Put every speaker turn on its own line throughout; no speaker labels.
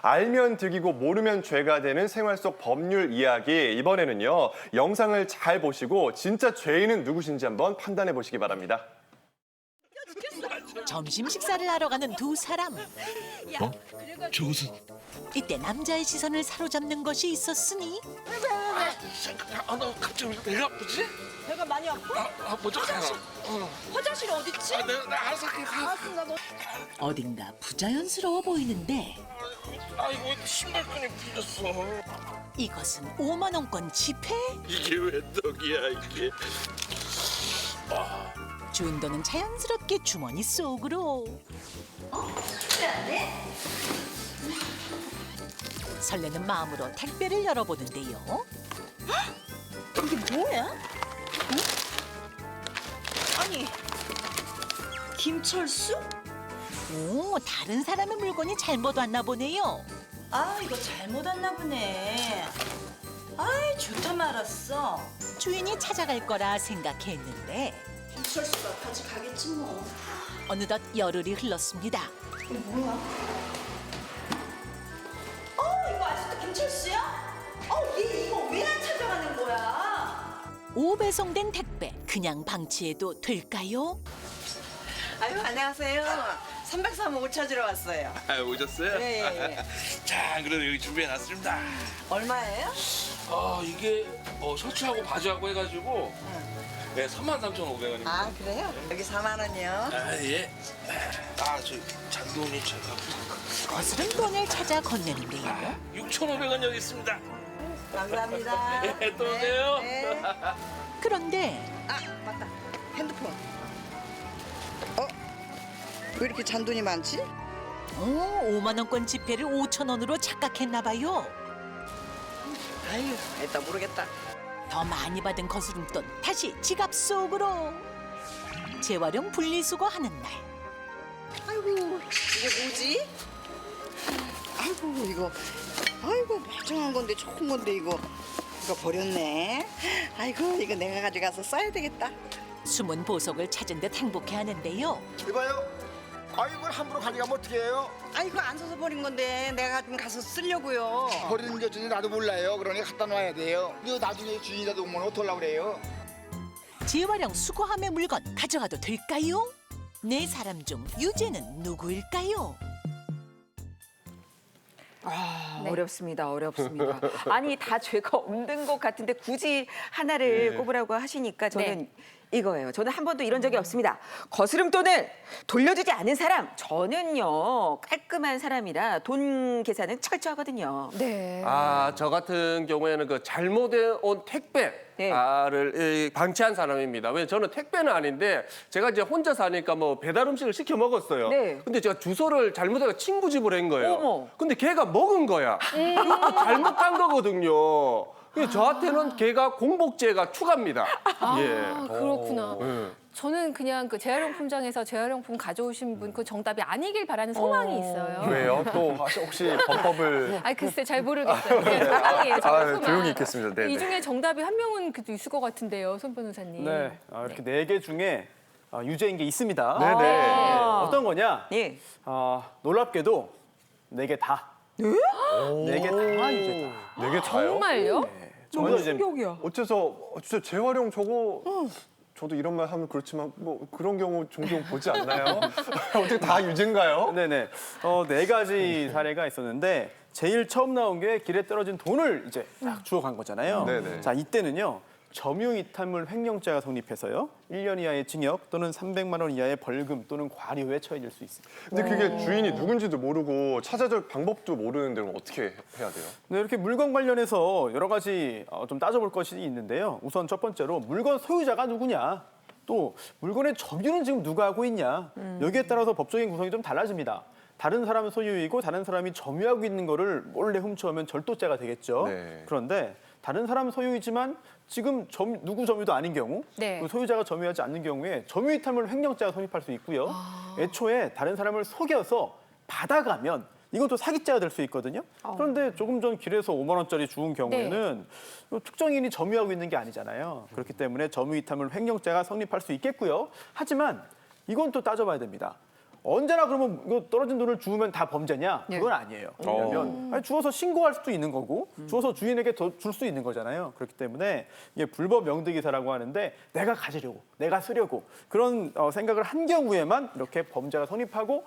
알면 득이고 모르면 죄가 되는 생활 속 법률 이야기. 이번에는요, 영상을 잘 보시고 진짜 죄인은 누구신지 한번 판단해 보시기 바랍니다.
점심 식사를 하러 가는 두 사람.
저것은
이때 남자의 시선을 사로잡는 것이 있었으니
나 갑자기 배가 아프지?
배가 많이 아파?
먼저 가.
화장실 어딨지?
내가 알아서 가.
어딘가 부자연스러워 보이는데
아이고 신발끈이 풀렸어.
이것은 5만 원권 지폐?
이게 왜 떡이야 이게?
준 돈은 자연스럽게 주머니 속으로. 설레는 마음으로 택배를 열어보는데요.
이게 뭐야? 응? 아니, 김철수?
오, 다른 사람의 물건이 잘못 왔나 보네요.
아, 이거 잘못 왔나 보네. 아이, 좋다 말았어.
주인이 찾아갈 거라 생각했는데
김철수가 가져가겠지 뭐.
어느덧 열흘이 흘렀습니다.
이거 뭐야? 이거 아직도 김철수야? 얘 이거 왜 안 찾아가는 거야?
5배송된 택배 그냥 방치해도 될까요?
아유, 안녕하세요. 303호 옷 찾으러 왔어요.
오셨어요?
예.
자, 그럼 여기 준비해놨습니다.
얼마예요?
이게 셔츠하고 바지하고 해가지고 네, 33,500원입니다.
아, 그래요? 여기 4만 원이요.
아, 예. 저 잔돈이 제가
거스름 돈을 찾아 건네는데요.
6,500원 여기 있습니다.
감사합니다.
네, 또 오세요.
네.
그런데
아, 맞다. 핸드폰. 왜 이렇게 잔돈이 많지?
5만 원권 지폐를 5천 원으로 착각했나 봐요.
아유, 일단 모르겠다.
더 많이 받은 거스름돈 다시 지갑 속으로. 재활용 분리수거하는 날.
아이고, 이게 뭐지? 아이고, 멀쩡한 건데, 좋은 건데, 이거 버렸네. 아이고, 이거 내가 가져가서 써야 되겠다.
숨은 보석을 찾은 듯 행복해하는데요.
이봐요. 이걸 함부로 가져가면 어떻게 해요?
아이고, 안 써서 버린 건데, 내가 좀 가서 쓰려고요.
버리는 게 어쩐지 나도 몰라요. 그러니 갖다 놔야 돼요. 이거 나중에 주인이라도 오면 어떡하려고 그래요?
재활용 수거함의 물건 가져가도 될까요? 네 사람 중 유죄는 누구일까요?
어렵습니다. 아니 다 죄가 없는 것 같은데 굳이 하나를 꼽으라고 하시니까 저는 이거예요. 저는 한 번도 이런 적이 없습니다. 거스름 돈을 돌려주지 않은 사람, 저는요 깔끔한 사람이라 돈 계산은 철저하거든요.
네.
저 같은 경우에는 그 잘못해 온 택배를 방치한 사람입니다. 왜 저는 택배는 아닌데 제가 이제 혼자 사니까 뭐 배달 음식을 시켜 먹었어요.
네.
근데 제가 주소를 잘못해서 친구 집으로 한 거예요.
어머.
근데 걔가 먹은 거야. 이거 잘못한 거거든요. 그래서 저한테는 걔가 공복죄가 추가입니다.
그렇구나. 저는 그냥 그 재활용품장에서 재활용품 가져오신 분 그 정답이 아니길 바라는 소망이 있어요.
왜요? 또 혹시 법법을
글쎄 잘 모르겠어요. 그냥 소망이에요. 저의 소망.
조용히 있겠습니다. 네네.
이 중에 정답이 한 명은 그래도 있을 것 같은데요, 손 변호사님.
네, 이렇게 4개 중에 유죄인 게 있습니다.
네네.
어떤 거냐?
예.
놀랍게도 4개 다. 네? 4개 다 유죄다.
4개 다요?
정말요?
전 유죄입니다.
어째서 진짜 재활용 저거 저도 이런 말 하면 그렇지만 뭐 그런 경우 종종 보지 않나요? 어떻게 다 유죄인가요?
네네. 4가지 사례가 있었는데 제일 처음 나온 게 길에 떨어진 돈을 이제 딱 주워간 거잖아요.
네네.
자, 이때는요. 점유이탈물 횡령죄가 성립해서요. 1년 이하의 징역 또는 300만 원 이하의 벌금 또는 과료에 처해질 수 있습니다.
근데 그게 주인이 누군지도 모르고 찾아줄 방법도 모르는데 그럼 어떻게 해야 돼요?
네, 이렇게 물건 관련해서 여러 가지 좀 따져볼 것이 있는데요. 우선 첫 번째로 물건 소유자가 누구냐, 또 물건의 점유는 지금 누가 하고 있냐, 여기에 따라서 법적인 구성이 좀 달라집니다. 다른 사람 소유이고 다른 사람이 점유하고 있는 거를 몰래 훔쳐오면 절도죄가 되겠죠.
네.
그런데 다른 사람 소유이지만 지금 누구 점유도 아닌 경우,
네.
그 소유자가 점유하지 않는 경우에 점유이탈물 횡령죄가 성립할 수 있고요. 애초에 다른 사람을 속여서 받아가면 이건 또 사기죄가 될 수 있거든요. 그런데 조금 전 길에서 5만 원짜리 주운 경우에는 특정인이 점유하고 있는 게 아니잖아요. 그렇기 때문에 점유이탈물 횡령죄가 성립할 수 있겠고요. 하지만 이건 또 따져봐야 됩니다. 언제나 그러면 이거 떨어진 돈을 주우면 다 범죄냐? 그건 아니에요. 왜냐하면 아니, 주워서 신고할 수도 있는 거고 주워서 주인에게 더 줄 수 있는 거잖아요. 그렇기 때문에 이게 불법 명득이사라고 하는데 내가 가지려고, 내가 쓰려고 그런 생각을 한 경우에만 이렇게 범죄가 성립하고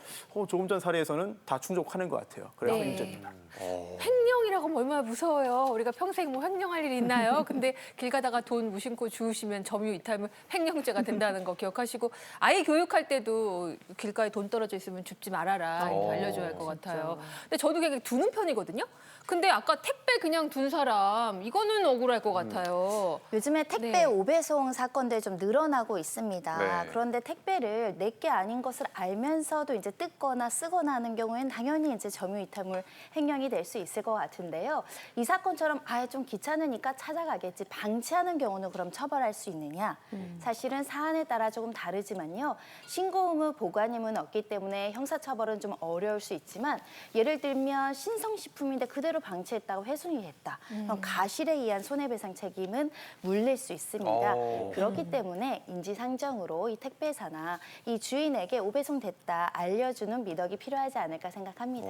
조금 전 사례에서는 다 충족하는 것 같아요. 그래서
네.
문제입니다.
횡령이라고 하면 얼마나 무서워요. 우리가 평생 뭐 횡령할 일이 있나요? 근데 길 가다가 돈 무심코 주우시면 점유 이탈하면 횡령죄가 된다는 거 기억하시고 아이 교육할 때도 길가에 돈 떨어져 있으면 줍지 말아라 이렇게 알려줘야 할 것 같아요. 근데 저도 그냥 두는 편이거든요. 근데 아까 택배 그냥 둔 사람 이거는 억울할 것 같아요.
요즘에 택배
네.
오배송 사건들 좀 늘어나고 있습니다.
네.
그런데 택배를 내게 아닌 것을 알면서도 이제 뜯거나 쓰거나 하는 경우에는 당연히 이제 점유이탈물 횡령이 될 수 있을 것 같은데요. 이 사건처럼 아예 좀 귀찮으니까 찾아가겠지 방치하는 경우는 그럼 처벌할 수 있느냐? 사실은 사안에 따라 조금 다르지만요. 신고 의무 보관 의무는 없기 때문에 형사처벌은 좀 어려울 수 있지만 예를 들면 신성식품인데 그대로 방치했다고 훼손이 됐다. 그럼 가실에 의한 손해배상 책임은 물릴 수 있습니다. 그렇기 때문에 인지상정으로 이 택배사나 이 주인에게 오배송됐다 알려주는 미덕이 필요하지 않을까 생각합니다.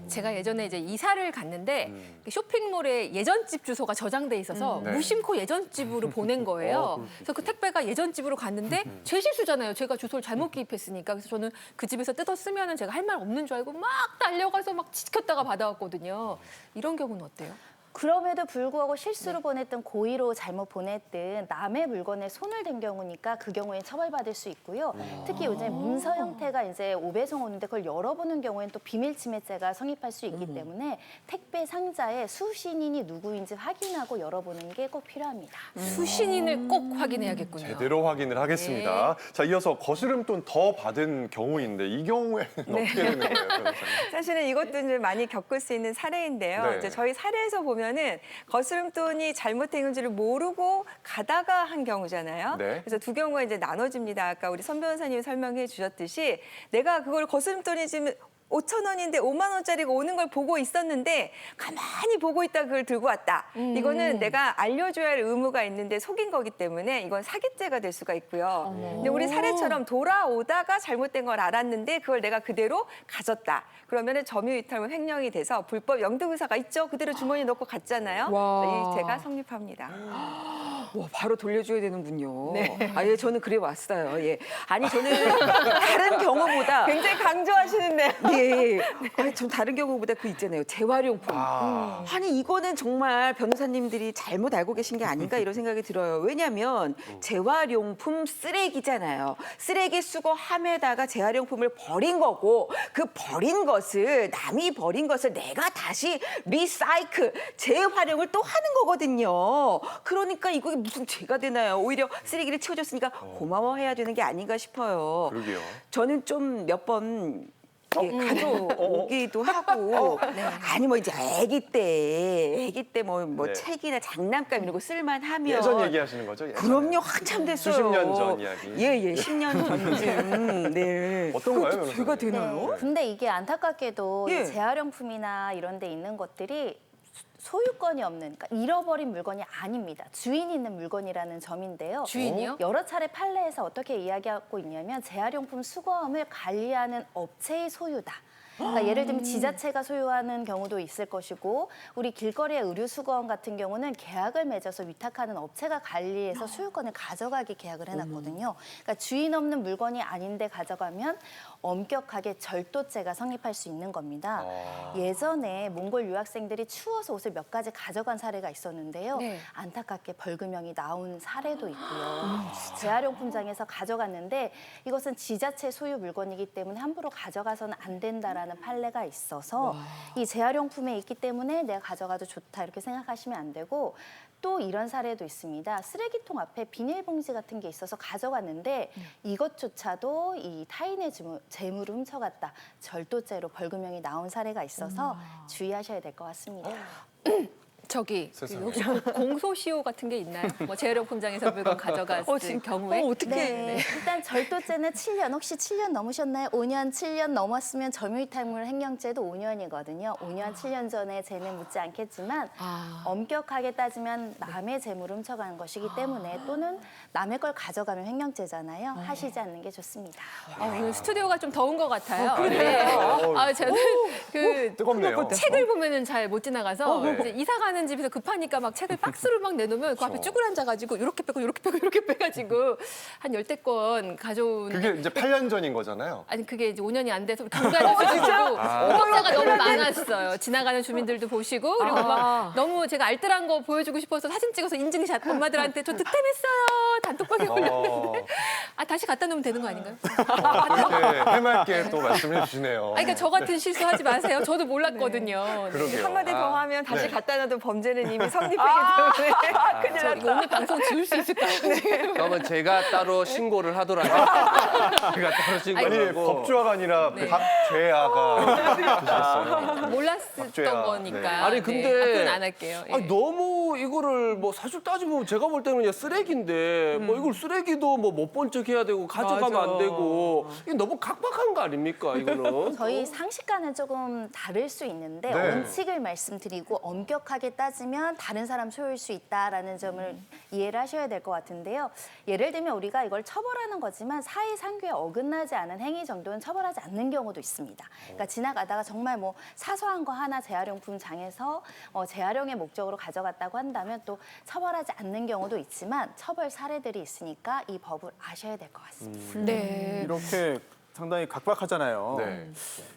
제가 예전에 이제 이사를 갔는데 쇼핑몰에 예전집 주소가 저장돼 있어서
네.
무심코 예전집으로 보낸 거예요. 그래서 그 택배가 예전집으로 갔는데 제 실수잖아요. 제가 주소를 잘못 기입했으니까. 그래서 저는 그 집에서 뜯어 쓰면은 제가 할 말 없는 줄 알고 막 달려가서 막 지켰다가 받아왔거든요. 이런 경우는 어때요?
그럼에도 불구하고 실수로 보냈든 고의로 잘못 보냈든 남의 물건에 손을 댄 경우니까 그 경우에 처벌받을 수 있고요. 특히 요즘 문서 형태가 이제 오배송 오는데 그걸 열어보는 경우에는 또 비밀침해죄가 성립할 수 있기 때문에 택배 상자에 수신인이 누구인지 확인하고 열어보는 게 꼭 필요합니다.
수신인을 꼭 확인해야겠군요.
제대로 확인을 하겠습니다. 자, 이어서 거스름돈 더 받은 경우인데 이 경우에는 어떻게 되는 거예요? 변호사님?
사실은 이것도 이제 많이 겪을 수 있는 사례인데요.
네.
이제 저희 사례에서 보면은 거스름돈이 잘못된 건지를 모르고 가다가 한 경우잖아요.
네.
그래서 두 경우가 이제 나눠집니다. 아까 우리 선 변호사님이 설명해 주셨듯이 내가 그걸 거스름돈이 지금 5,000원인데 5만 원짜리가 오는 걸 보고 있었는데 가만히 보고 있다 그걸 들고 왔다. 이거는 내가 알려줘야 할 의무가 있는데 속인 거기 때문에 이건 사기죄가 될 수가 있고요. 근데 우리 사례처럼 돌아오다가 잘못된 걸 알았는데 그걸 내가 그대로 가졌다. 그러면은 점유이탈물 횡령이 돼서 불법 영등의사가 있죠. 그대로 주머니에 넣고 갔잖아요. 이 죄가 성립합니다. 와, 바로 돌려줘야 되는군요. 아, 예, 저는 그래 왔어요. 예. 아니, 저는 다른 경우보다 굉장히 강조하시는데. 예. 아니, 전 다른 경우보다 그 있잖아요. 재활용품. 아니, 이거는 정말 변호사님들이 잘못 알고 계신 게 아닌가 이런 생각이 들어요. 왜냐하면 재활용품 쓰레기잖아요. 쓰레기 수거함에다가 재활용품을 버린 거고 그 버린 것을 남이 버린 것을 내가 다시 리사이클, 재활용을 또 하는 거거든요. 그러니까 이거 무슨 죄가 되나요? 오히려 쓰레기를 치워줬으니까 고마워해야 되는 게 아닌가 싶어요.
그러게요.
저는 좀 몇 번 가져오기도 하고 아니 뭐 이제 아기 때 뭐
네.
책이나 장난감 이런 거 쓸만하면
예전 얘기하시는 거죠? 예전에.
그럼요 한참 됐어요.
수십 년 전 이야기.
예 10년 전쯤. 네.
어떤가요,
그것도 죄가
변호사님?
되나요?
근데 이게 안타깝게도
예.
이 재활용품이나 이런 데 있는 것들이 소유권이 없는, 그러니까 잃어버린 물건이 아닙니다. 주인이 있는 물건이라는 점인데요.
주인이요?
여러 차례 판례에서 어떻게 이야기하고 있냐면 재활용품 수거함을 관리하는 업체의 소유다. 그러니까 예를 들면 지자체가 소유하는 경우도 있을 것이고 우리 길거리의 의류수거함 같은 경우는 계약을 맺어서 위탁하는 업체가 관리해서 소유권을 가져가게 계약을 해놨거든요. 그러니까 주인 없는 물건이 아닌데 가져가면 엄격하게 절도죄가 성립할 수 있는 겁니다. 예전에 몽골 유학생들이 추워서 옷을 몇 가지 가져간 사례가 있었는데요.
네.
안타깝게 벌금형이 나온 사례도 있고요. 재활용품장에서 가져갔는데 이것은 지자체 소유 물건이기 때문에 함부로 가져가서는 안 된다라는 판례가 있어서 이 재활용품에 있기 때문에 내가 가져가도 좋다 이렇게 생각하시면 안 되고 또 이런 사례도 있습니다. 쓰레기통 앞에 비닐봉지 같은 게 있어서 가져갔는데 이것조차도 이 타인의 재물을 훔쳐갔다. 절도죄로 벌금형이 나온 사례가 있어서 주의하셔야 될 것 같습니다.
저기
세상에.
혹시 공소시효 같은 게 있나요? 뭐 재활용품장에서 물건 가져갔을 경우에
어떻게?
네. 일단 절도죄는 7년, 혹시 7년 넘으셨나요? 5년, 7년 넘었으면 점유이탈물 횡령죄도 5년이거든요. 5년, 7년 전에 죄는 묻지 않겠지만 엄격하게 따지면 남의 재물을 훔쳐가는 것이기 때문에 또는 남의 걸 가져가면 횡령죄잖아요. 하시지 않는 게 좋습니다.
오늘 스튜디오가 좀 더운 것 같아요.
그래요?
네. 저는 그
뜨겁네요.
책을 보면은 잘 못 지나가서 이제 이사 가는 집에서 급하니까 막 책을 박스를 막 내놓으면 그 앞에 쭈그려 앉아가지고 이렇게 빼고 이렇게 빼고 이렇게 빼가지고 한 10대 권 가져온.
그게 이제 8년 전인 거잖아요.
아니 그게 이제 5년이 안 돼서 중간에 오격자가 너무 많았어요. 지나가는 주민들도 보시고 그리고 막 너무 제가 알뜰한 거 보여주고 싶어서 사진 찍어서 인증샷 엄마들한테 저 득템했어요. 단톡방에 올렸는데 다시 갖다 놓으면 되는 거 아닌가요?
이렇게 해맑게 또 말씀해 주시네요.
그러니까 저 같은 실수하지 마세요. 저도 몰랐거든요.
그러게요.
한마디 더 하면 다시
네.
갖다 놔도 범죄는 이미 성립했기 때문에 큰일
저 이거 오늘 방송 지울 수 있을까요?
그러면 제가 따로 신고를 하도록 하겠습니다. 제가 따로
아니
신고를 하고.
법조아가 아니라 박죄아가 되셨어요.
몰랐었던
박죄아.
거니까.
네.
아니 근데
앞으로는 안 할게요. 예.
아니, 너무 이거를 뭐 사실 따지면 제가 볼 때는 그냥 쓰레기인데 뭐 이걸 쓰레기도 뭐 못 본 척 해야 되고 가져가면
맞아.
안 되고 이게 너무 각박한 거 아닙니까 이거는?
저희 상식과는 조금 다를 수 있는데
네.
원칙을 말씀드리고 엄격하게 따지면 다른 사람 소유일 수 있다라는 점을 이해를 하셔야 될 것 같은데요. 예를 들면 우리가 이걸 처벌하는 거지만 사회상규에 어긋나지 않은 행위 정도는 처벌하지 않는 경우도 있습니다. 그러니까 지나가다가 정말 뭐 사소한 거 하나 재활용품장에서 재활용의 목적으로 가져갔다고 한다면 또 처벌하지 않는 경우도 있지만 처벌 사례들이 있으니까 이 법을 아셔야 될 것 같습니다.
네.
이렇게 상당히 각박하잖아요.
네.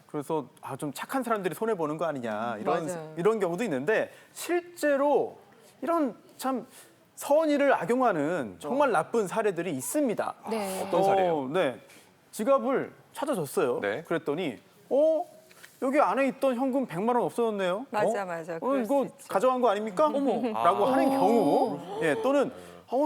그래서 좀 착한 사람들이 손해 보는 거 아니냐
맞아요.
이런 경우도 있는데 실제로 이런 참 선의를 악용하는 정말 나쁜 사례들이 있습니다.
네.
어떤 사례요?
네, 지갑을 찾아줬어요.
네.
그랬더니 여기 안에 있던 현금 100만 원 없어졌네요.
맞아, 맞아. 그럴 수
이거
있죠.
가져간 거 아닙니까? 라고 하는 경우, 또는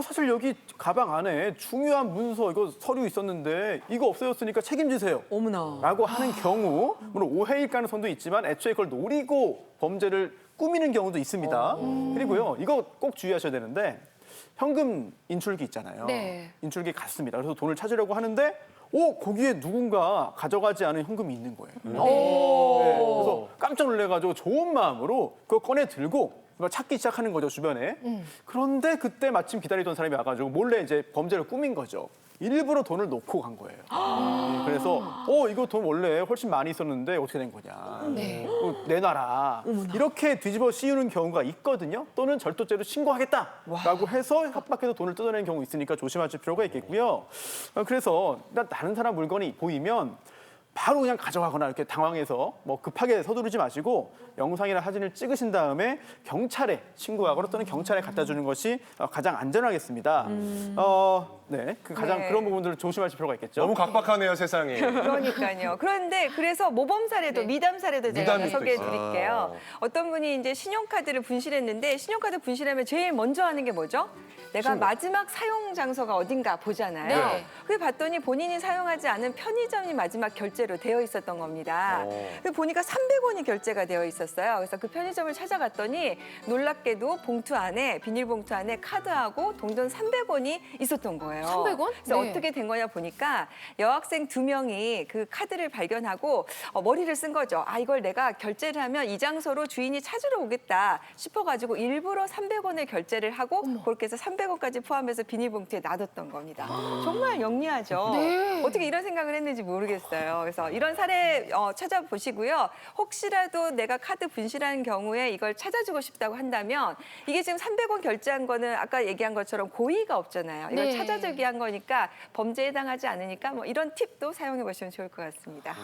사실 여기 가방 안에 중요한 문서 이거 서류 있었는데 이거 없어졌으니까 책임지세요.
어머나.
라고 하는 경우, 물론 오해일 가능성도 있지만 애초에 그걸 노리고 범죄를 꾸미는 경우도 있습니다. 그리고요, 이거 꼭 주의하셔야 되는데 현금 인출기 있잖아요.
네.
인출기 갔습니다. 그래서 돈을 찾으려고 하는데 거기에 누군가 가져가지 않은 현금이 있는 거예요. 네, 그래서 깜짝 놀래가지고 좋은 마음으로 그거 꺼내 들고 그걸 찾기 시작하는 거죠, 주변에. 그런데 그때 마침 기다리던 사람이 와가지고 몰래 이제 범죄를 꾸민 거죠. 일부러 돈을 놓고 간 거예요. 네, 그래서 이거 돈 원래 훨씬 많이 있었는데 어떻게 된 거냐. 내놔라. 이렇게 뒤집어 씌우는 경우가 있거든요. 또는 절도죄로 신고하겠다라고 해서 협박해서 돈을 뜯어내는 경우 있으니까 조심하실 필요가 있겠고요. 그래서 일단 다른 사람 물건이 보이면 바로 그냥 가져가거나 이렇게 당황해서 뭐 급하게 서두르지 마시고 영상이나 사진을 찍으신 다음에 경찰에 신고하거나 또는 경찰에 갖다 주는 것이 가장 안전하겠습니다. 네, 가장
네.
그런 부분들을 조심하실 필요가 있겠죠.
너무 각박하네요, 세상이.
그러니까요. 그런데 그래서 모범 사례도 미담 사례도 제가
미담이 또
소개해
있어요.
드릴게요. 어떤 분이 이제 신용카드를 분실했는데 신용카드 분실하면 제일 먼저 하는 게 뭐죠? 내가 마지막 사용 장소가 어딘가 보잖아요.
네.
그래 봤더니 본인이 사용하지 않은 편의점이 마지막 결제로 되어 있었던 겁니다. 그래 보니까 300원이 결제가 되어 있었어요. 그래서 그 편의점을 찾아갔더니 놀랍게도 봉투 안에 비닐봉투 안에 카드하고 동전 300원이 있었던 거예요.
300원?
그래서
네.
어떻게 된 거냐 보니까 여학생 2명이 그 카드를 발견하고 머리를 쓴 거죠. 이걸 내가 결제를 하면 이 장소로 주인이 찾으러 오겠다 싶어가지고 일부러 300원을 결제를 하고 그렇게 해서 300원까지 포함해서 비닐봉투에 놔뒀던 겁니다. 정말 영리하죠.
네.
어떻게 이런 생각을 했는지 모르겠어요. 그래서 이런 사례 찾아보시고요. 혹시라도 내가 카드 분실하는 경우에 이걸 찾아주고 싶다고 한다면 이게 지금 300원 결제한 거는 아까 얘기한 것처럼 고의가 없잖아요. 이걸
네.
찾아주기 한 거니까 범죄에 해당하지 않으니까 뭐 이런 팁도 사용해 보시면 좋을 것 같습니다.